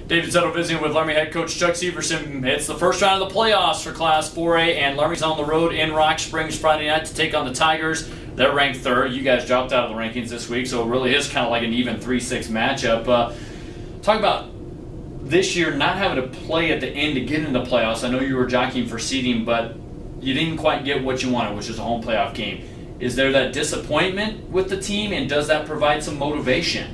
David Zettel visiting with Laramie head coach Chuck Syverson. It's the first round of the playoffs for Class 4A, and Laramie's on the road in Rock Springs Friday night to take on the Tigers. They're ranked third. You guys dropped out of the rankings this week, so it really is kind of like an even 3-6 matchup. Talk about this year not having to play at the end to get into the playoffs. I know you were jockeying for seeding, but you didn't quite get what you wanted, which is a home playoff game. Is there that disappointment with the team, and does that provide some motivation?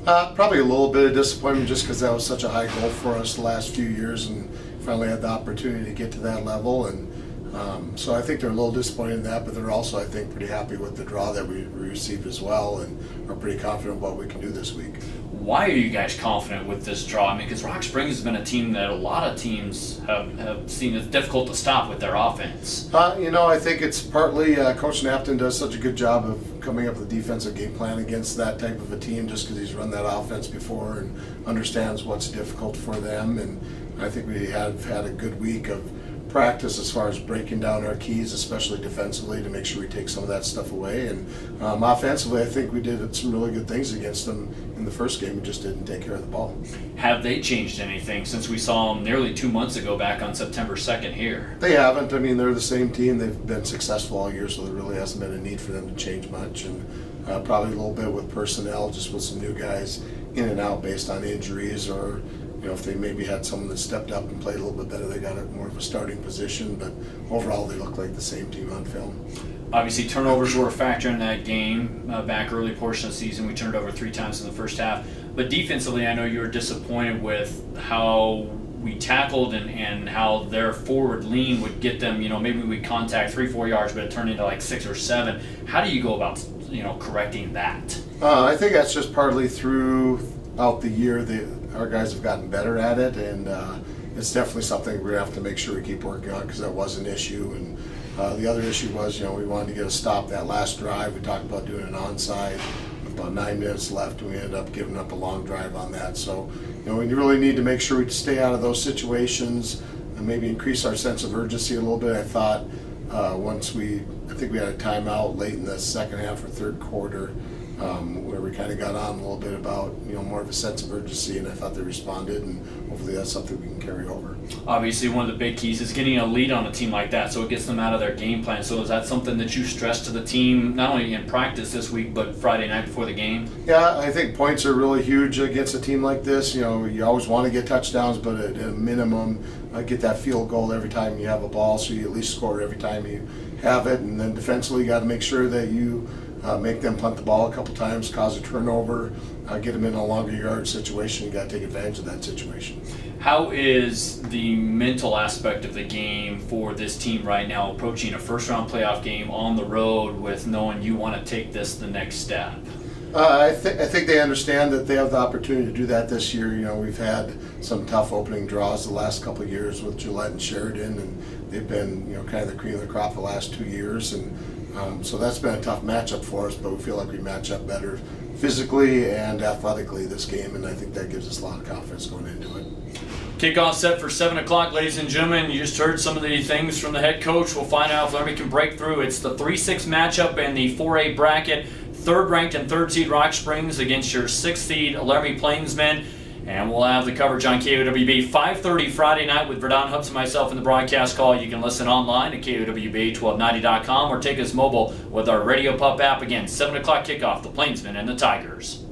Probably a little bit of disappointment just because that was such a high goal for us the last few years and finally had the opportunity to get to that level. And so I think they're a little disappointed in that, but they're also, I think, pretty happy with the draw that we received as well and are pretty confident what we can do this week. Why are you guys confident with this draw? I mean, because Rock Springs has been a team that a lot of teams have seen it's difficult to stop with their offense. I think it's partly Coach Napton does such a good job of coming up with a defensive game plan against that type of a team just because he's run that offense before and understands what's difficult for them. And I think we have had a good week of practice as far as breaking down our keys, especially defensively, to make sure we take some of that stuff away. And offensively, I think we did some really good things against them in the first game. We just didn't take care of the ball. Have they changed anything since we saw them nearly 2 months ago back on September 2nd here? They haven't. I mean, they're the same team. They've been successful all year, so there really hasn't been a need for them to change much. And probably a little bit with personnel, just with some new guys in and out based on injuries, or if they maybe had someone that stepped up and played a little bit better, they got more of a starting position. But overall, they look like the same team on film. Obviously, turnovers were a factor in that game back early portion of the season. We turned over 3 times in the first half. But defensively, I know you were disappointed with how we tackled and how their forward lean would get them. Maybe we'd contact 3-4 yards, but it turned into like 6 or 7. How do you go about correcting that? I think that's just partly throughout the year. Our guys have gotten better at it, and it's definitely something we're going to have to make sure we keep working on because that was an issue. And the other issue was, we wanted to get a stop that last drive. We talked about doing an onside with about 9 minutes left, and we ended up giving up a long drive on that. So, we really need to make sure we stay out of those situations and maybe increase our sense of urgency a little bit. I thought I think we had a timeout late in the second half or third quarter, where we kind of got on a little bit about more of a sense of urgency, and I thought they responded, and hopefully that's something we can carry over. Obviously, one of the big keys is getting a lead on a team like that, so it gets them out of their game plan. So is that something that you stress to the team, not only in practice this week, but Friday night before the game? Yeah, I think points are really huge against a team like this. You always want to get touchdowns, but at a minimum, get that field goal every time you have a ball, so you at least score every time you have it. And then defensively, you got to make sure that you make them punt the ball a couple times, cause a turnover, get them in a longer yard situation. You got to take advantage of that situation. How is the mental aspect of the game for this team right now, approaching a first-round playoff game on the road with knowing you want to take this the next step? I think they understand that they have the opportunity to do that this year. We've had some tough opening draws the last couple of years with Gillette and Sheridan, and they've been kind of the cream of the crop the last 2 years. And so that's been a tough matchup for us, but we feel like we match up better physically and athletically this game, and I think that gives us a lot of confidence going into it. Kickoff set for 7 o'clock, ladies and gentlemen. You just heard some of the things from the head coach. We'll find out if Laramie can break through. It's the 3-6 matchup in the 4A bracket. 3rd ranked and 3rd seed Rock Springs against your 6th seed Laramie Plainsmen. And we'll have the coverage on KOWB 5:30 Friday night with Verdon Hubs and myself in the broadcast call. You can listen online at KOWB1290.com or take us mobile with our Radio Pup app. Again, 7 o'clock kickoff, the Plainsmen and the Tigers.